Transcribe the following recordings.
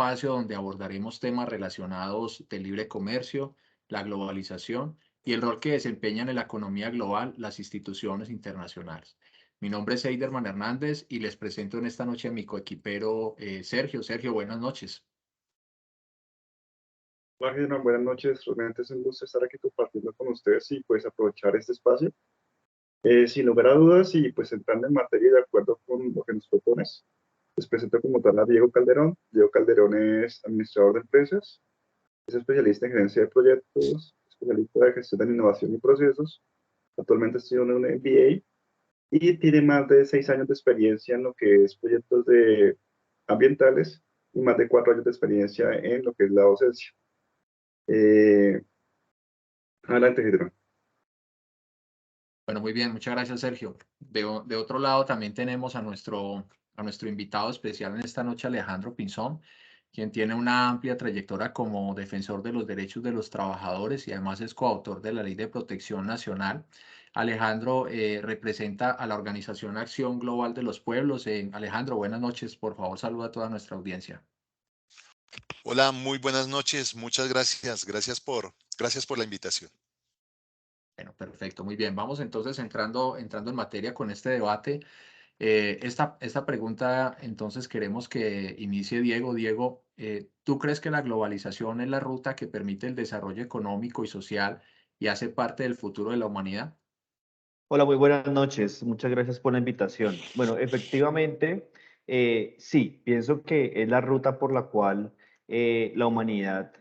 espacio donde abordaremos temas relacionados del libre comercio, la globalización y el rol que desempeñan en la economía global las instituciones internacionales. Mi nombre es Eiderman Hernández y les presento en esta noche a mi coequipero Sergio. Sergio, buenas noches. Hola, Germán, buenas noches. Realmente es un gusto estar aquí compartiendo con ustedes y pues aprovechar este espacio. Sin lugar a dudas y pues entrando en materia y de acuerdo con lo que nos propones, les presento como tal a Diego Calderón. Diego Calderón es administrador de empresas, es especialista en gerencia de proyectos, especialista de gestión de innovación y procesos. Actualmente estudia en un MBA y tiene más de 6 años de experiencia en lo que es proyectos ambientales y más de 4 años de experiencia en lo que es la docencia. Eh, Adelante, Gedrón. Bueno, muy bien, muchas gracias, Sergio. De otro lado, también tenemos a nuestro invitado especial en esta noche, Alejandro Pinzón, quien tiene una amplia trayectoria como defensor de los derechos de los trabajadores y además es coautor de la Ley de Protección Nacional. Alejandro representa a la Organización Acción Global de los Pueblos. Alejandro, buenas noches. Por favor, saluda a toda nuestra audiencia. Hola, muy buenas noches. Muchas gracias. Gracias por la invitación. Bueno, perfecto, muy bien. Vamos entonces entrando en materia con este debate. Esta pregunta, entonces, queremos que inicie Diego. Diego, ¿tú crees que la globalización es la ruta que permite el desarrollo económico y social y hace parte del futuro de la humanidad? Hola, muy buenas noches. Muchas gracias por la invitación. Bueno, efectivamente, sí, pienso que es la ruta por la cual la humanidad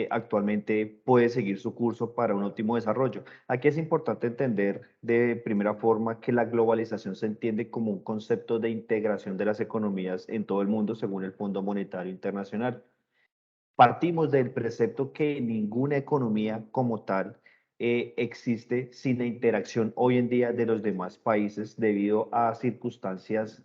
actualmente puede seguir su curso para un óptimo desarrollo. Aquí es importante entender de primera forma que la globalización se entiende como un concepto de integración de las economías en todo el mundo según el Fondo Monetario Internacional. Partimos del precepto que ninguna economía como tal existe sin la interacción hoy en día de los demás países debido a circunstancias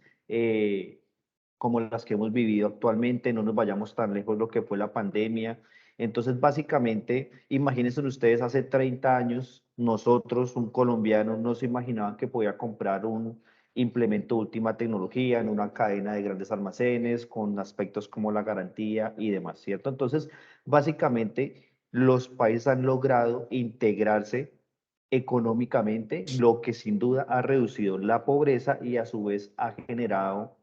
como las que hemos vivido actualmente. No nos vayamos tan lejos lo que fue la pandemia. Entonces, básicamente, imagínense ustedes, hace 30 años, nosotros, un colombiano, no se imaginaban que podía comprar un implemento de última tecnología en una cadena de grandes almacenes con aspectos como la garantía y demás, ¿cierto? Entonces, básicamente, los países han logrado integrarse económicamente, lo que sin duda ha reducido la pobreza y a su vez ha generado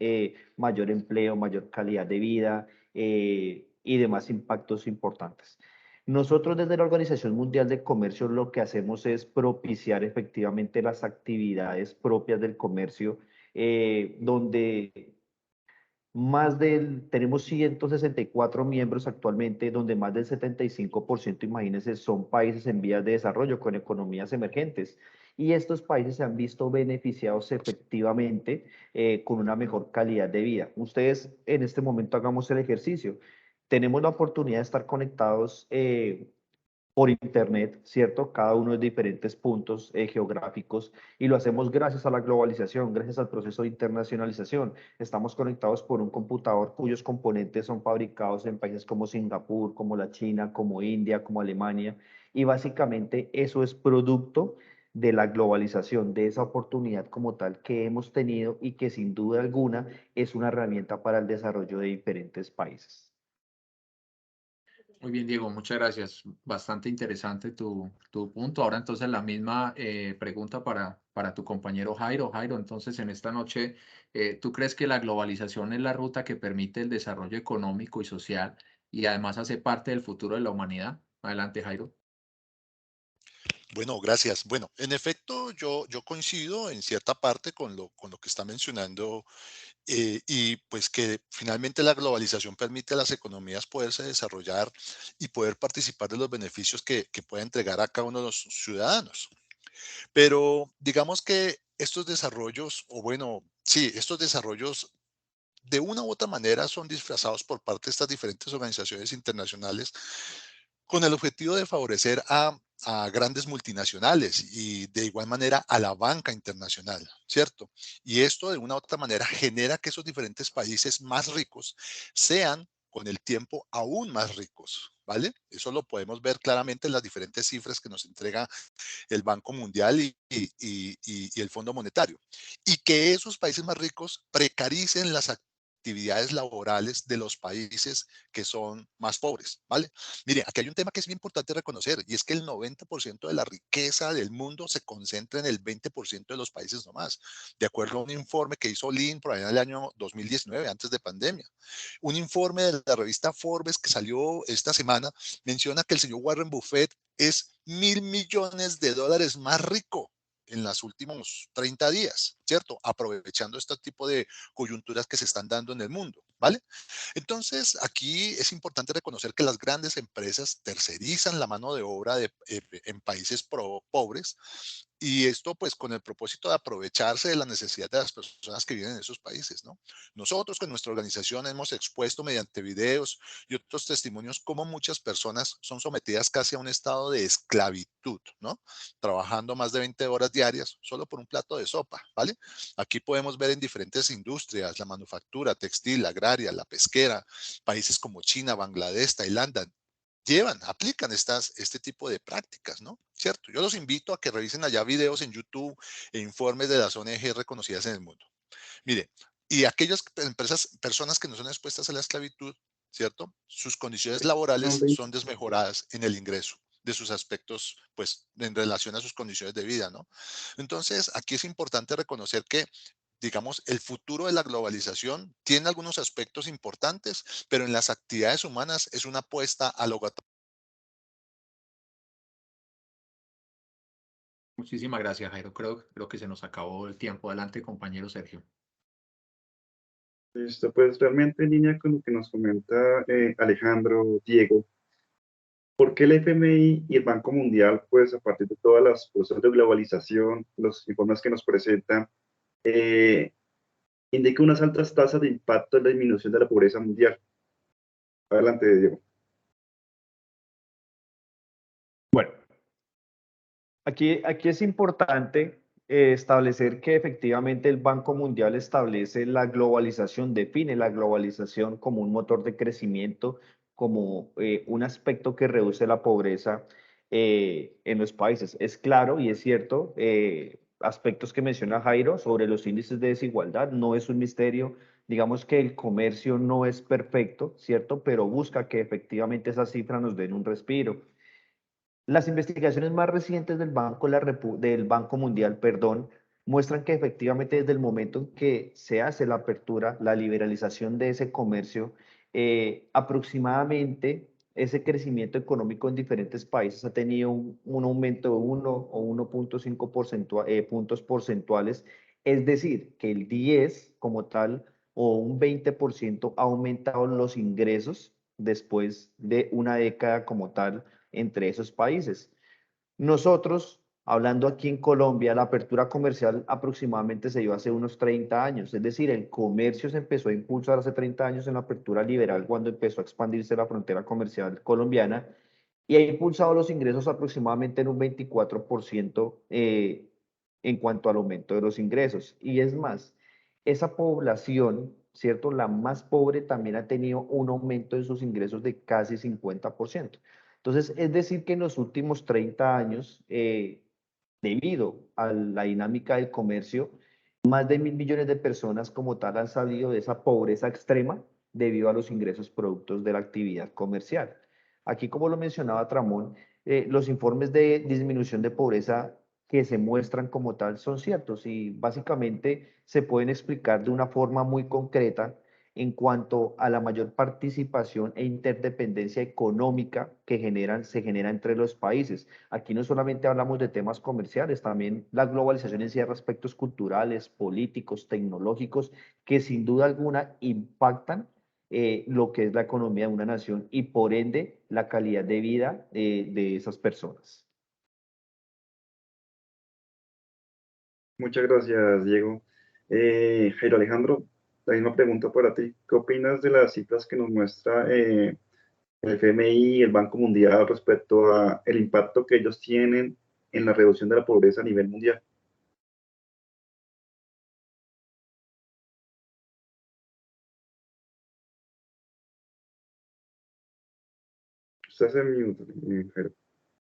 mayor empleo, mayor calidad de vida y demás impactos importantes. Nosotros desde la Organización Mundial de Comercio lo que hacemos es propiciar efectivamente las actividades propias del comercio, donde tenemos 164 miembros actualmente, donde más del 75%, imagínense, son países en vías de desarrollo con economías emergentes. Y estos países se han visto beneficiados efectivamente con una mejor calidad de vida. Ustedes en este momento hagamos el ejercicio. Tenemos la oportunidad de estar conectados por internet, ¿cierto? Cada uno de diferentes puntos geográficos y lo hacemos gracias a la globalización, gracias al proceso de internacionalización. Estamos conectados por un computador cuyos componentes son fabricados en países como Singapur, como la China, como India, como Alemania y básicamente eso es producto de la globalización, de esa oportunidad como tal que hemos tenido y que sin duda alguna es una herramienta para el desarrollo de diferentes países. Muy bien, Diego, muchas gracias. Bastante interesante tu punto. Ahora entonces la misma pregunta para tu compañero Jairo. Jairo, entonces en esta noche, ¿tú crees que la globalización es la ruta que permite el desarrollo económico y social y además hace parte del futuro de la humanidad? Adelante, Jairo. Bueno, gracias. Bueno, en efecto, yo coincido en cierta parte con lo que está mencionando y pues que finalmente la globalización permite a las economías poderse desarrollar y poder participar de los beneficios que puede entregar a cada uno de los ciudadanos. Pero digamos que estos desarrollos, o bueno, sí, estos desarrollos de una u otra manera son disfrazados por parte de estas diferentes organizaciones internacionales con el objetivo de favorecer a grandes multinacionales y de igual manera a la banca internacional, ¿cierto? Y esto de una u otra manera genera que esos diferentes países más ricos sean con el tiempo aún más ricos, ¿vale? Eso lo podemos ver claramente en las diferentes cifras que nos entrega el Banco Mundial y el Fondo Monetario. Y que esos países más ricos precaricen las actividades laborales de los países que son más pobres, ¿vale? Mire, aquí hay un tema que es bien importante reconocer, y es que el 90% de la riqueza del mundo se concentra en el 20% de los países nomás, de acuerdo a un informe que hizo Lean por allá en el año 2019, antes de pandemia. Un informe de la revista Forbes que salió esta semana menciona que el señor Warren Buffett es $1.000 millones más rico en los últimos 30 días, ¿cierto? Aprovechando este tipo de coyunturas que se están dando en el mundo, ¿vale? Entonces, aquí es importante reconocer que las grandes empresas tercerizan la mano de obra en países pobres, y esto pues con el propósito de aprovecharse de la necesidad de las personas que viven en esos países, ¿no? Nosotros con nuestra organización hemos expuesto mediante videos y otros testimonios cómo muchas personas son sometidas casi a un estado de esclavitud, ¿no? Trabajando más de 20 horas diarias solo por un plato de sopa, ¿vale? Aquí podemos ver en diferentes industrias, la manufactura, textil, la agraria, la pesquera, países como China, Bangladesh, Tailandia, aplican este tipo de prácticas, ¿no? ¿Cierto? Yo los invito a que revisen allá videos en YouTube e informes de las ONG reconocidas en el mundo. Mire, y aquellas personas que no son expuestas a la esclavitud, ¿cierto? Sus condiciones laborales son desmejoradas en el ingreso de sus aspectos, pues, en relación a sus condiciones de vida, ¿no? Entonces, aquí es importante reconocer que, digamos, el futuro de la globalización tiene algunos aspectos importantes, pero en las actividades humanas es una apuesta a lo. Muchísimas gracias, Jairo. Creo que se nos acabó el tiempo. Adelante, compañero Sergio. Listo, pues realmente en línea con lo que nos comenta Alejandro, Diego, ¿por qué el FMI y el Banco Mundial, pues a partir de todas las cosas de globalización, los informes que nos presentan, eh, indica unas altas tasas de impacto en la disminución de la pobreza mundial? Adelante, Diego. Bueno, aquí es importante establecer que efectivamente el Banco Mundial establece la globalización, define la globalización como un motor de crecimiento, como un aspecto que reduce la pobreza en los países. Es claro y es cierto, aspectos que menciona Jairo sobre los índices de desigualdad, no es un misterio. Digamos que el comercio no es perfecto, ¿cierto? Pero busca que efectivamente esas cifras nos den un respiro. Las investigaciones más recientes del Banco Mundial, perdón, muestran que efectivamente desde el momento en que se hace la apertura, la liberalización de ese comercio, aproximadamente ese crecimiento económico en diferentes países ha tenido un aumento de 1 o 1.5 puntos porcentuales, es decir, que el 10 como tal o un 20% ha aumentado los ingresos después de una década como tal entre esos países. Nosotros, hablando aquí en Colombia, la apertura comercial aproximadamente se dio hace unos 30 años, es decir, el comercio se empezó a impulsar hace 30 años en la apertura liberal cuando empezó a expandirse la frontera comercial colombiana y ha impulsado los ingresos aproximadamente en un 24% en cuanto al aumento de los ingresos. Y es más, esa población, ¿cierto? La más pobre también ha tenido un aumento en sus ingresos de casi 50%. Entonces, es decir, que en los últimos 30 años, debido a la dinámica del comercio, más de 1.000 millones de personas como tal han salido de esa pobreza extrema debido a los ingresos productos de la actividad comercial. Aquí, como lo mencionaba Tramón, los informes de disminución de pobreza que se muestran como tal son ciertos y básicamente se pueden explicar de una forma muy concreta en cuanto a la mayor participación e interdependencia económica que se genera entre los países. Aquí no solamente hablamos de temas comerciales, también la globalización encierra aspectos culturales, políticos, tecnológicos, que sin duda alguna impactan lo que es la economía de una nación y por ende la calidad de vida de esas personas. Muchas gracias, Diego. Jairo Alejandro, la misma pregunta para ti. ¿Qué opinas de las cifras que nos muestra el FMI y el Banco Mundial respecto a el impacto que ellos tienen en la reducción de la pobreza a nivel mundial? Estás en mute, Jairo.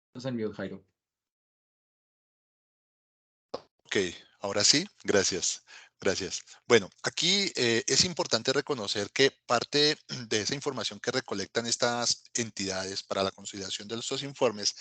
Estás en mute, Jairo. Ok, ahora sí, gracias. Gracias. Bueno, aquí es importante reconocer que parte de esa información que recolectan estas entidades para la consolidación de estos informes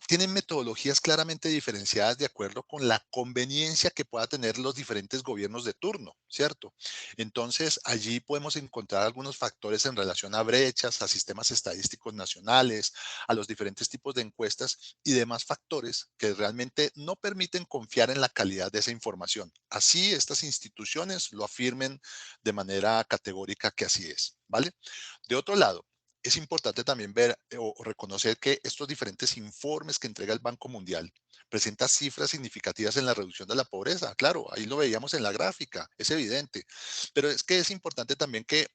tienen metodologías claramente diferenciadas de acuerdo con la conveniencia que pueda tener los diferentes gobiernos de turno, ¿cierto? Entonces, allí podemos encontrar algunos factores en relación a brechas, a sistemas estadísticos nacionales, a los diferentes tipos de encuestas y demás factores que realmente no permiten confiar en la calidad de esa información. Así, estas instituciones lo afirmen de manera categórica que así es, ¿vale? De otro lado, es importante también ver o reconocer que estos diferentes informes que entrega el Banco Mundial presentan cifras significativas en la reducción de la pobreza. Claro, ahí lo veíamos en la gráfica, es evidente. Pero es que es importante también que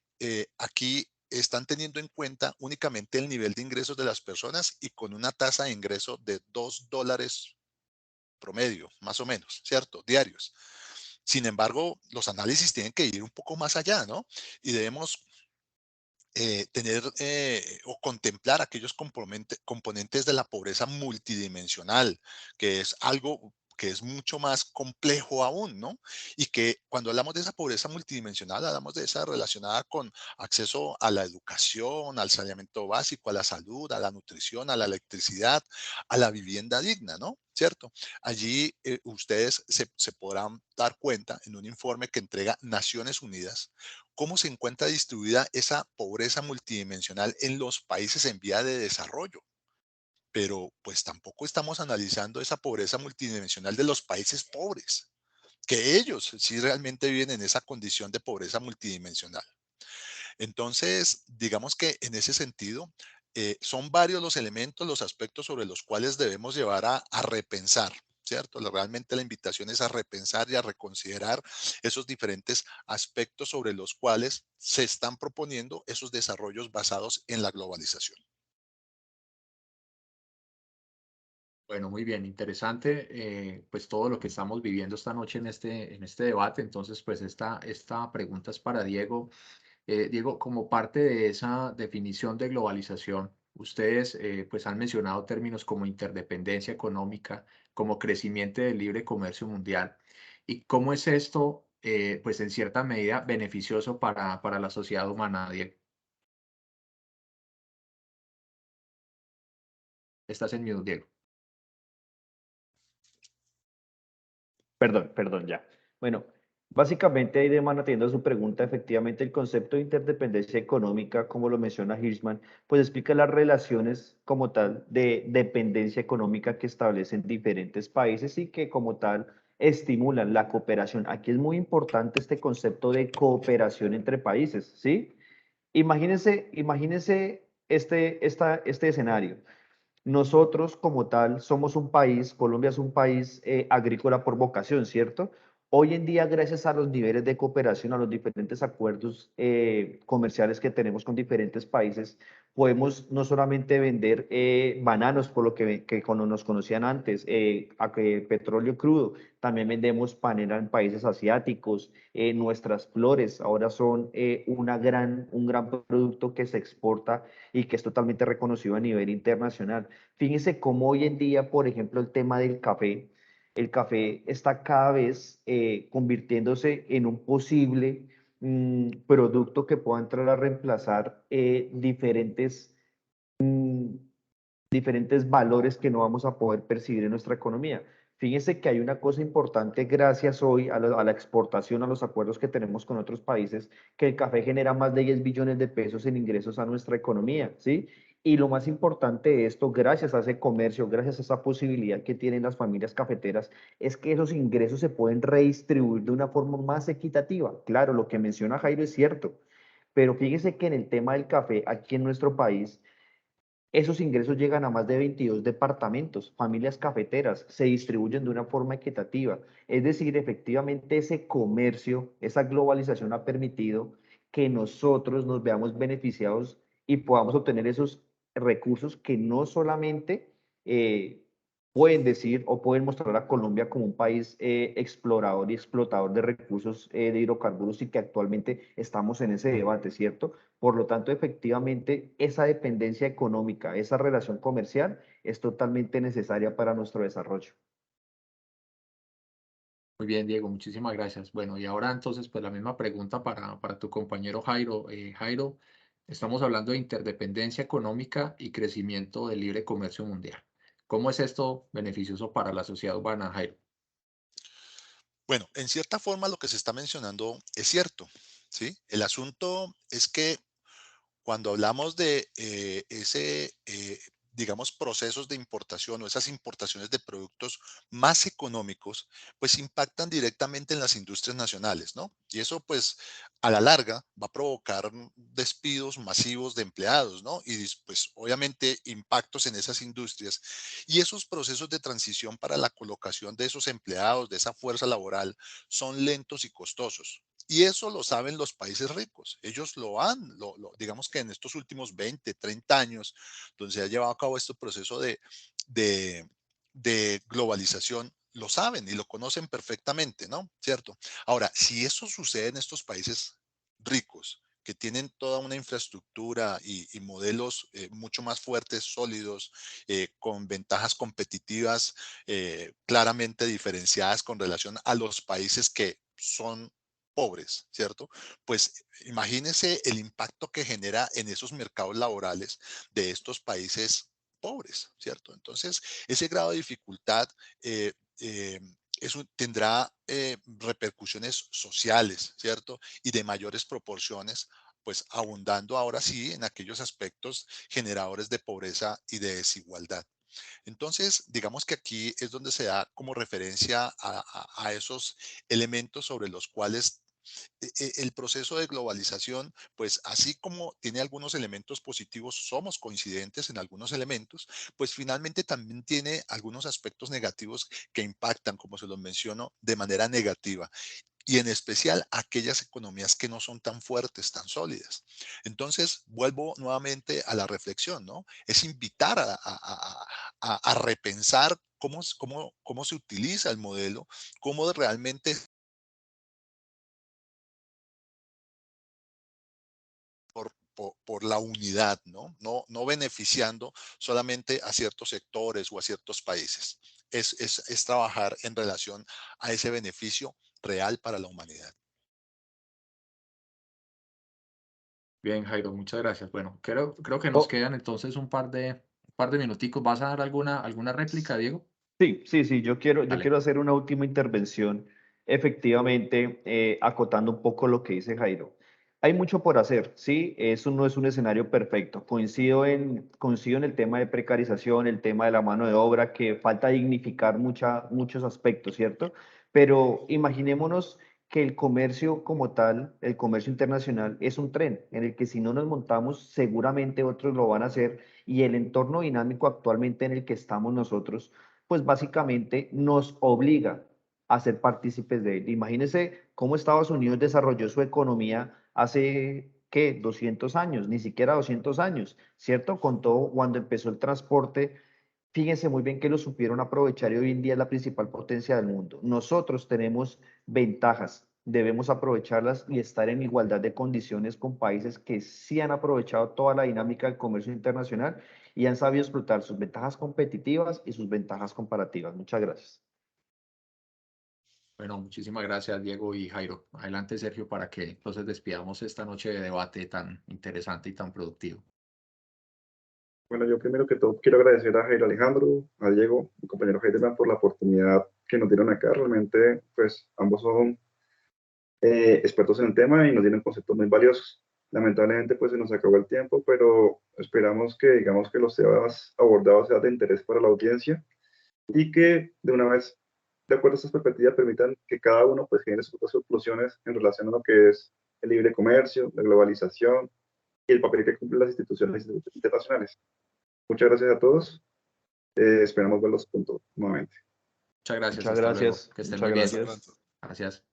aquí están teniendo en cuenta únicamente el nivel de ingresos de las personas y con una tasa de ingreso de $2 promedio, más o menos, ¿cierto? Diarios. Sin embargo, los análisis tienen que ir un poco más allá, ¿no? Y debemos tener o contemplar aquellos componentes de la pobreza multidimensional, que es algo que es mucho más complejo aún, ¿no? Y que cuando hablamos de esa pobreza multidimensional, hablamos de esa relacionada con acceso a la educación, al saneamiento básico, a la salud, a la nutrición, a la electricidad, a la vivienda digna, ¿no? ¿Cierto? Allí ustedes se podrán dar cuenta en un informe que entrega Naciones Unidas cómo se encuentra distribuida esa pobreza multidimensional en los países en vía de desarrollo. Pero pues tampoco estamos analizando esa pobreza multidimensional de los países pobres, que ellos sí realmente viven en esa condición de pobreza multidimensional. Entonces, digamos que en ese sentido, son varios los elementos, los aspectos sobre los cuales debemos llevar a repensar, ¿cierto? Realmente la invitación es a repensar y a reconsiderar esos diferentes aspectos sobre los cuales se están proponiendo esos desarrollos basados en la globalización. Bueno, muy bien, interesante, pues todo lo que estamos viviendo esta noche en este debate. Entonces, pues esta pregunta es para Diego. Diego, como parte de esa definición de globalización, ustedes pues han mencionado términos como interdependencia económica, como crecimiento del libre comercio mundial. ¿Y cómo es esto, pues en cierta medida, beneficioso para la sociedad humana, Diego? Estás en mute, Diego. Perdón, ya. Bueno, básicamente ahí de mano atiendo a su pregunta, efectivamente el concepto de interdependencia económica, como lo menciona Hirschman, pues explica las relaciones como tal de dependencia económica que establecen diferentes países y que como tal estimulan la cooperación. Aquí es muy importante este concepto de cooperación entre países, ¿sí? Imagínense este escenario. Nosotros como tal somos un país, Colombia es un país agrícola por vocación, ¿cierto? Hoy en día, gracias a los niveles de cooperación, a los diferentes acuerdos comerciales que tenemos con diferentes países, podemos no solamente vender bananos, por lo que cuando nos conocían antes, petróleo crudo, también vendemos panela en países asiáticos, nuestras flores ahora son un gran producto que se exporta y que es totalmente reconocido a nivel internacional. Fíjense cómo hoy en día, por ejemplo, el café está cada vez convirtiéndose en un posible producto que pueda entrar a reemplazar diferentes valores que no vamos a poder percibir en nuestra economía. Fíjense que hay una cosa importante gracias hoy a la exportación, a los acuerdos que tenemos con otros países, que el café genera más de 10 billones de pesos en ingresos a nuestra economía, ¿sí? Y lo más importante de esto, gracias a ese comercio, gracias a esa posibilidad que tienen las familias cafeteras, es que esos ingresos se pueden redistribuir de una forma más equitativa. Claro, lo que menciona Jairo es cierto, pero fíjese que en el tema del café, aquí en nuestro país, esos ingresos llegan a más de 22 departamentos, familias cafeteras, se distribuyen de una forma equitativa. Es decir, efectivamente ese comercio, esa globalización ha permitido que nosotros nos veamos beneficiados y podamos obtener esos recursos que no solamente pueden decir o pueden mostrar a Colombia como un país explorador y explotador de recursos de hidrocarburos y que actualmente estamos en ese debate, ¿cierto? Por lo tanto, efectivamente, esa dependencia económica, esa relación comercial es totalmente necesaria para nuestro desarrollo. Muy bien, Diego, muchísimas gracias. Bueno, y ahora entonces, pues la misma pregunta para tu compañero Jairo. Jairo, estamos hablando de interdependencia económica y crecimiento del libre comercio mundial. ¿Cómo es esto beneficioso para la sociedad humana, Jairo? Bueno, en cierta forma lo que se está mencionando es cierto, ¿sí? El asunto es que cuando hablamos de digamos, procesos de importación o esas importaciones de productos más económicos, pues impactan directamente en las industrias nacionales, ¿no? Y eso, pues, a la larga va a provocar despidos masivos de empleados, ¿no? Y, pues, obviamente, impactos en esas industrias. Y esos procesos de transición para la colocación de esos empleados, de esa fuerza laboral, son lentos y costosos. Y eso lo saben los países ricos. Ellos digamos que en estos últimos 20, 30 años, donde se ha llevado a cabo este proceso de, de globalización, lo saben y lo conocen perfectamente, ¿no? ¿Cierto? Ahora, si eso sucede en estos países ricos, que tienen toda una infraestructura y modelos mucho más fuertes, sólidos, con ventajas competitivas claramente diferenciadas con relación a los países que son pobres, ¿cierto? Pues imagínense el impacto que genera en esos mercados laborales de estos países pobres, ¿cierto? Entonces, ese grado de dificultad tendrá repercusiones sociales, ¿cierto? Y de mayores proporciones, pues abundando ahora sí en aquellos aspectos generadores de pobreza y de desigualdad. Entonces, digamos que aquí es donde se da como referencia a esos elementos sobre los cuales el proceso de globalización, pues así como tiene algunos elementos positivos, somos coincidentes en algunos elementos, pues finalmente también tiene algunos aspectos negativos que impactan, como se los menciono, de manera negativa y en especial aquellas economías que no son tan fuertes, tan sólidas. Entonces, vuelvo nuevamente a la reflexión, ¿no? Es invitar a repensar cómo se utiliza el modelo, cómo realmente por la unidad, ¿no? No beneficiando solamente a ciertos sectores o a ciertos países. Es trabajar en relación a ese beneficio real para la humanidad. Bien, Jairo, muchas gracias. Bueno, creo que nos Oh, quedan entonces un par de minuticos. ¿Vas a dar alguna réplica, Diego? sí, yo Dale. quiero hacer una última intervención, efectivamente, acotando un poco lo que dice Jairo. Hay mucho por hacer, sí, eso no es un escenario perfecto. Coincido en el tema de precarización, el tema de la mano de obra, que falta dignificar muchos aspectos, ¿cierto? Pero imaginémonos que el comercio como tal, el comercio internacional, es un tren en el que si no nos montamos, seguramente otros lo van a hacer y el entorno dinámico actualmente en el que estamos nosotros pues básicamente nos obliga a ser partícipes de él. Imagínense cómo Estados Unidos desarrolló su economía hace, ¿qué? 200 años, ni siquiera 200 años, ¿cierto? Con todo, cuando empezó el transporte, fíjense muy bien que lo supieron aprovechar y hoy en día es la principal potencia del mundo. Nosotros tenemos ventajas, debemos aprovecharlas y estar en igualdad de condiciones con países que sí han aprovechado toda la dinámica del comercio internacional y han sabido explotar sus ventajas competitivas y sus ventajas comparativas. Muchas gracias. Bueno, muchísimas gracias, Diego y Jairo. Adelante, Sergio, para que entonces despidamos esta noche de debate tan interesante y tan productivo. Bueno, yo primero que todo quiero agradecer a Jairo Alejandro, a Diego, mi compañero Heidelman, por la oportunidad que nos dieron acá. Realmente, pues ambos son expertos en el tema y nos dieron conceptos muy valiosos. Lamentablemente, pues se nos acabó el tiempo, pero esperamos que, digamos, que los temas abordados sean de interés para la audiencia y que de una vez, de acuerdo a estas perspectivas, permitan que cada uno pues genere sus propias conclusiones en relación a lo que es el libre comercio, la globalización y el papel que cumplen las instituciones internacionales. Muchas gracias a todos. Esperamos verlos pronto nuevamente. Muchas gracias, Muchas hasta luego. gracias. Que estén Muchas muy bien. Hasta gracias. pronto. Gracias.